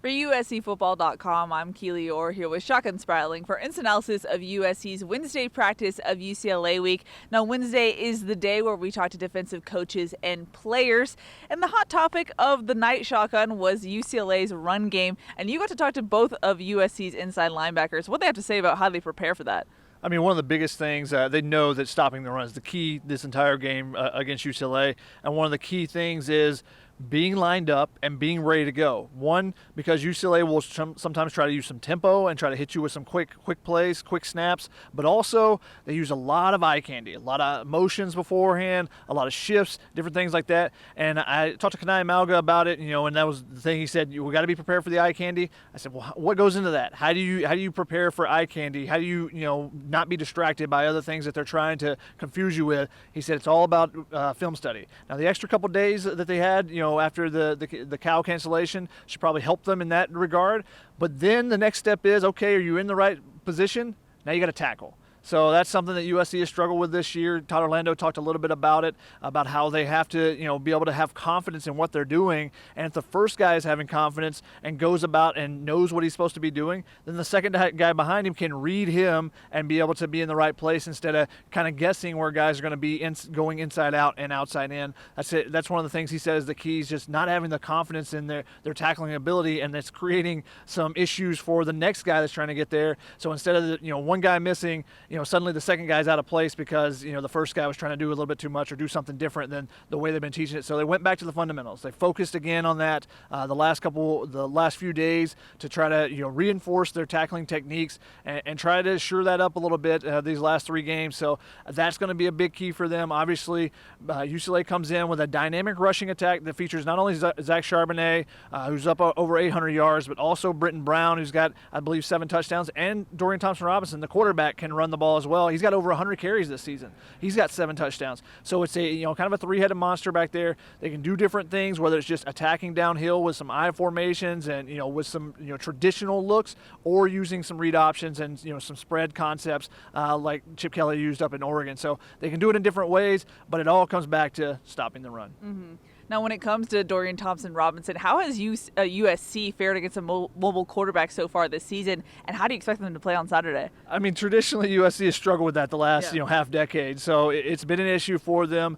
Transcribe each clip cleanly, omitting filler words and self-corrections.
For USCFootball.com, I'm Keely Eure here with Shotgun Spratling for instant analysis of USC's Wednesday practice of UCLA week. Now, Wednesday is the day where we talk to defensive coaches and players. And the hot topic of the night, Shotgun, was UCLA's run game. And you got to talk to both of USC's inside linebackers. What they have to say about how they prepare for that. I mean, one of the biggest things, they know that stopping the run is the key this entire game against UCLA. And one of the key things is being lined up and being ready to go. One, because UCLA will sometimes try to use some tempo and try to hit you with some quick plays, quick snaps, but also they use a lot of eye candy, a lot of motions beforehand, a lot of shifts, different things like that. And I talked to Kanai Malga about it, and that was the thing he said, we got to be prepared for the eye candy. I said, well, what goes into that? How do you prepare for eye candy? How do you, not be distracted by other things that they're trying to confuse you with? He said it's all about film study. Now, the extra couple days that they had, after the Cal cancellation should probably help them in that regard. But then the next step is, okay, are you in the right position? Now you got to tackle. So that's something that USC has struggled with this year. Todd Orlando talked a little bit about it, about how they have to, be able to have confidence in what they're doing. And if the first guy is having confidence and goes about and knows what he's supposed to be dodoing, then the second guy behind him can read him and be able to be in the right place instead of kind of guessing where guys are going to be going inside out and outside in. That's it. That's one of the things he says the key is just not having the confidence in their tackling ability, and that's creating some issues for the next guy that's trying to get there. So instead of one guy missing, suddenly the second guy's out of place because, the first guy was trying to do a little bit too much or do something different than the way they've been teaching it. So they went back to the fundamentals. They focused again on that the last few days to try to, reinforce their tackling techniques and try to shore that up a little bit these last three games. So that's going to be a big key for them. Obviously, UCLA comes in with a dynamic rushing attack that features not only Zach Charbonnet, who's up over 800 yards, but also Britton Brown, who's got, I believe, 7 touchdowns, and Dorian Thompson-Robinson, the quarterback, can run the ball as well. He's got over 100 carries this season. He's got 7 touchdowns. So it's a kind of a three-headed monster back there. They can do different things, whether it's just attacking downhill with some eye formations and with some traditional looks, or using some read options and some spread concepts like Chip Kelly used up in Oregon. So they can do it in different ways, but it all comes back to stopping the run. Mm-hmm. Now, when it comes to Dorian Thompson-Robinson, how has USC fared against a mobile quarterback so far this season, and how do you expect them to play on Saturday? I mean, traditionally, USC has struggled with that the last half decade, so it's been an issue for them.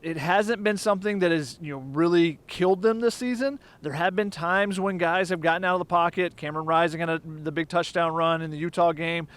It hasn't been something that has really killed them this season. There have been times when guys have gotten out of the pocket. Cameron Rising had the big touchdown run in the Utah game.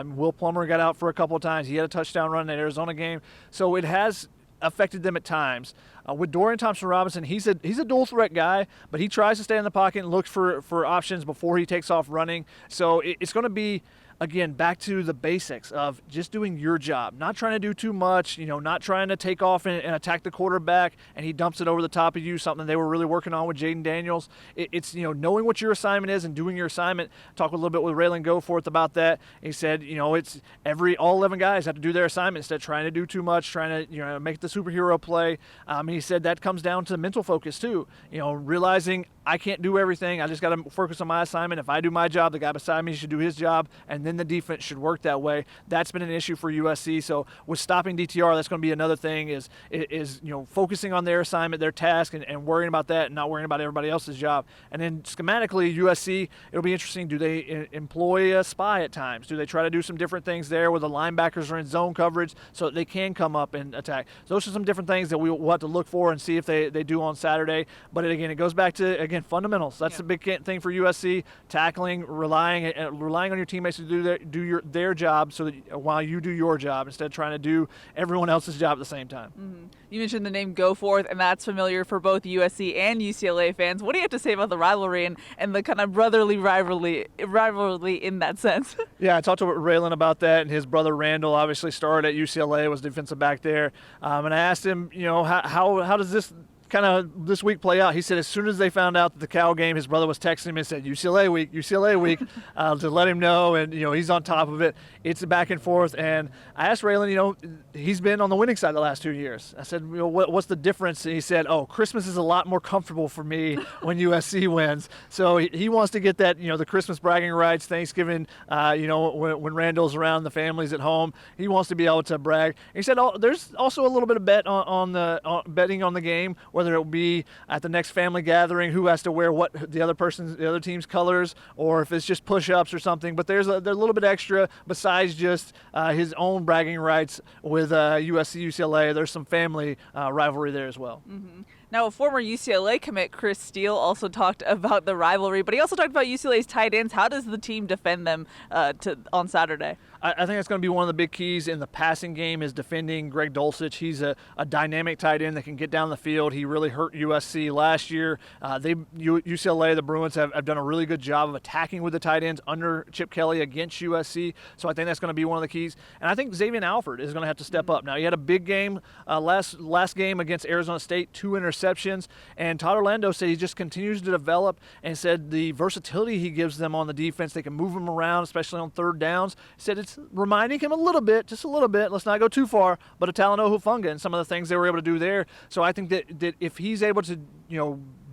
Will Plummer got out for a couple of times. He had a touchdown run in the Arizona game. So it has affected them at times. With Dorian Thompson-Robinson, he's a dual threat guy, but he tries to stay in the pocket and look for options before he takes off running. So it's going to be, again, back to the basics of just doing your job, not trying to do too much, not trying to take off and attack the quarterback and he dumps it over the top of you, something they were really working on with Jaden Daniels. It's knowing what your assignment is and doing your assignment. Talked a little bit with Raylan Goforth about that. He said, it's all 11 guys have to do their assignment instead of trying to do too much, trying to make the superhero play. And he said that comes down to mental focus too, realizing I can't do everything. I just got to focus on my assignment. If I do my job, the guy beside me should do his job, and then the defense should work that way. That's been an issue for USC. So with stopping DTR, that's going to be another thing is focusing on their assignment, their task, and worrying about that and not worrying about everybody else's job. And then schematically, USC, it'll be interesting. Do they employ a spy at times? Do they try to do some different things there where the linebackers are in zone coverage so that they can come up and attack? So those are some different things that we'll have to look for and see if they do on Saturday. But it goes back to, fundamentals. That's the big thing for USC, tackling, relying on your teammates to do their job so that while you do your job instead of trying to do everyone else's job at the same time. Mm-hmm. You mentioned the name Goforth, and that's familiar for both USC and UCLA fans. What do you have to say about the rivalry and the kind of brotherly rivalry in that sense? Yeah, I talked to Raylan about that, and his brother Randall obviously started at UCLA, was defensive back there, and I asked him, how does this week play out? He said as soon as they found out that the Cal game, his brother was texting him and said, UCLA week, to let him know, and he's on top of it. It's back and forth, and I asked Raylan, he's been on the winning side the last 2 years. I said, what's the difference? And he said, Christmas is a lot more comfortable for me when USC wins. So he wants to get that, the Christmas bragging rights, Thanksgiving, when Randall's around, the family's at home, he wants to be able to brag. And he said, there's also a little bit of bet on betting on the game, whether it be at the next family gathering, who has to wear what the other team's colors, or if it's just push-ups or something. But there's a little bit extra besides just his own bragging rights with USC UCLA. There's some family rivalry there as well. Mm-hmm. Now, a former UCLA commit, Chris Steele, also talked about the rivalry, but he also talked about UCLA's tight ends. How does the team defend them on Saturday? I think that's going to be one of the big keys in the passing game is defending Greg Dulcich. He's a dynamic tight end that can get down the field. He really hurt USC last year. UCLA, the Bruins, have done a really good job of attacking with the tight ends under Chip Kelly against USC. So I think that's going to be one of the keys. And I think Xavier Alford is going to have to step up. Now, he had a big game last game against Arizona State, 2 interceptions. And Todd Orlando said he just continues to develop and said the versatility he gives them on the defense, they can move them around, especially on third downs. He said it's reminding him a little bit, just a little bit, let's not go too far, but a Talanoa Hufanga and some of the things they were able to do there. So I think that if he's able to,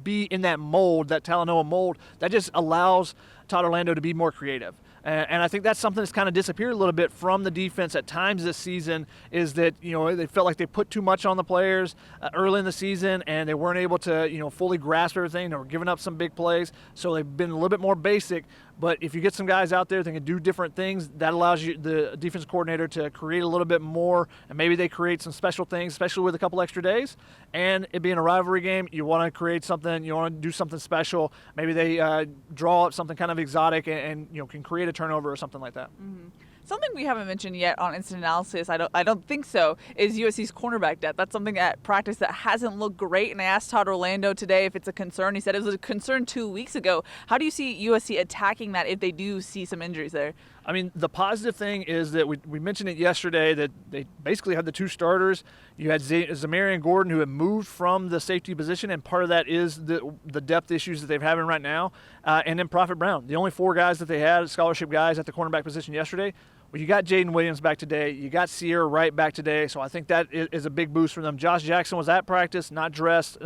be in that mold, that Talanoa mold, that just allows Todd Orlando to be more creative. And I think that's something that's kind of disappeared a little bit from the defense at times this season is that, they felt like they put too much on the players early in the season and they weren't able to, fully grasp everything. They were giving up some big plays. So they've been a little bit more basic. But if you get some guys out there that can do different things, that allows you, the defense coordinator, to create a little bit more. And maybe they create some special things, especially with a couple extra days. And it being a rivalry game, you want to create something, you want to do something special. Maybe they draw up something kind of exotic and can create a turnover or something like that. Mm-hmm. Something we haven't mentioned yet on instant analysis, I don't think so, is USC's cornerback depth. That's something at practice that hasn't looked great. And I asked Todd Orlando today if it's a concern. He said it was a concern 2 weeks ago. How do you see USC attacking that if they do see some injuries there? I mean, the positive thing is that we mentioned it yesterday that they basically had the 2 starters. You had Zamarian Gordon, who had moved from the safety position, and part of that is the depth issues that they're having right now. And then Prophet Brown, the only 4 guys that they had, scholarship guys at the cornerback position yesterday. Well, you got Jaden Williams back today. You got Eure Wright back today. So I think that is a big boost for them. Josh Jackson was at practice, not dressed.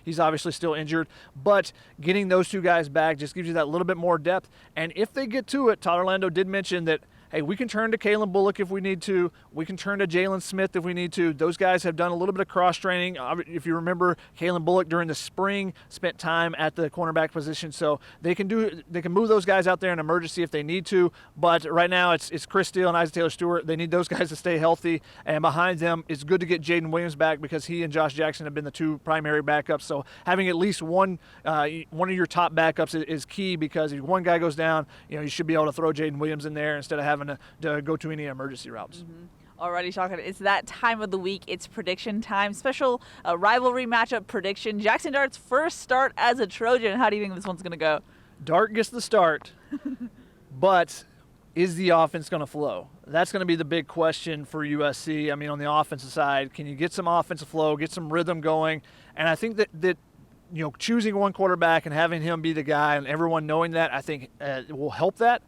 He's obviously still injured. But getting those 2 guys back just gives you that little bit more depth. And if they get to it, Todd Orlando did mention that, hey, we can turn to Kalen Bullock if we need to. We can turn to Jalen Smith if we need to. Those guys have done a little bit of cross-training. If you remember, Kalen Bullock during the spring spent time at the cornerback position. So they can move those guys out there in emergency if they need to. But right now it's Chris Steele and Isaac Taylor-Stewart. They need those guys to stay healthy. And behind them, it's good to get Jaden Williams back because he and Josh Jackson have been the 2 primary backups. So having at least one of your top backups is key because if one guy goes down, you should be able to throw Jaden Williams in there instead of having to go to any emergency routes. Mm-hmm. Alrighty, Shotgun, it's that time of the week. It's prediction time. Special rivalry matchup prediction. Jackson Dart's first start as a Trojan. How do you think this one's going to go? Dart gets the start, but is the offense going to flow? That's going to be the big question for USC. I mean, on the offensive side, can you get some offensive flow, get some rhythm going? And I think that choosing one quarterback and having him be the guy and everyone knowing that, I think will help that.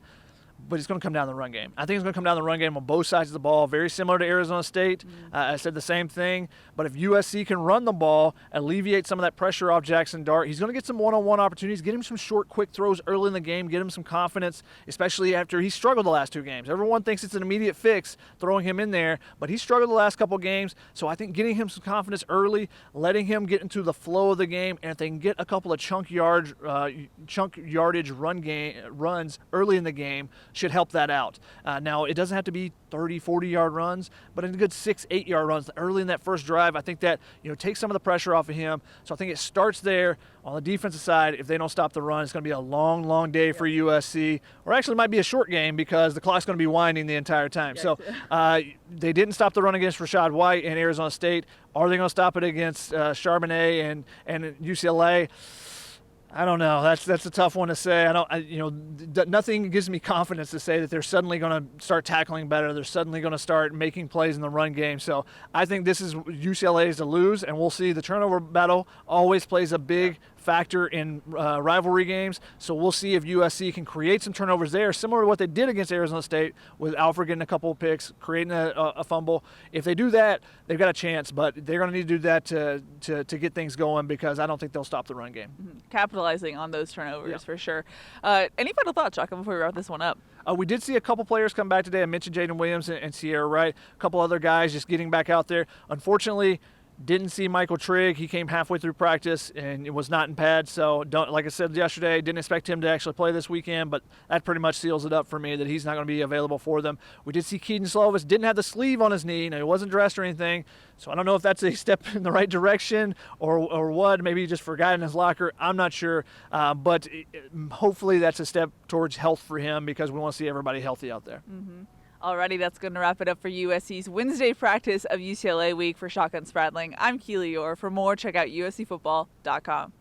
But it's going to come down to the run game. I think it's going to come down to the run game on both sides of the ball, very similar to Arizona State. I said the same thing. But if USC can run the ball, alleviate some of that pressure off Jackson Dart, he's going to get some one-on-one opportunities, get him some short, quick throws early in the game, get him some confidence, especially after he struggled the last 2 games. Everyone thinks it's an immediate fix throwing him in there, but he struggled the last couple games. So I think getting him some confidence early, letting him get into the flow of the game, and if they can get a couple of chunk yardage runs early in the game, should help that out. Now, it doesn't have to be 30, 40-yard runs, but in a good 6, 8-yard runs early in that first drive, I think that takes some of the pressure off of him. So I think it starts there. On the defensive side, if they don't stop the run, it's going to be a long, long day for USC, or actually it might be a short game because the clock's going to be winding the entire time. Yeah. So they didn't stop the run against Rashad White in Arizona State. Are they going to stop it against Charbonnet and UCLA? I don't know. That's a tough one to say. Nothing gives me confidence to say that they're suddenly going to start tackling better. They're suddenly going to start making plays in the run game. So I think this is UCLA's to lose, and we'll see. The turnover battle always plays a big factor in rivalry games. So we'll see if USC can create some turnovers there, similar to what they did against Arizona State with Alfred getting a couple of picks, creating a fumble. If they do that, they've got a chance, but they're going to need to do that to get things going because I don't think they'll stop the run game. Mm-hmm. Capitalizing on those turnovers for sure. Any final thoughts, Chuck, before we wrap this one up? We did see a couple players come back today. I mentioned Jaden Williams and Eure Wright, a couple other guys just getting back out there. Unfortunately, Didn't see Michael Trigg. He came halfway through practice and it was not in pads. So, like I said yesterday, didn't expect him to actually play this weekend, but that pretty much seals it up for me that he's not going to be available for them. We did see Keaton Slovis didn't have the sleeve on his knee. Now, he wasn't dressed or anything. So I don't know if that's a step in the right direction or what. Maybe he just forgot in his locker. I'm not sure. But hopefully that's a step towards health for him because we want to see everybody healthy out there. Mm-hmm. Alrighty, that's going to wrap it up for USC's Wednesday practice of UCLA week. For Shotgun Spratling, I'm Keely Eure. For more, check out uscfootball.com.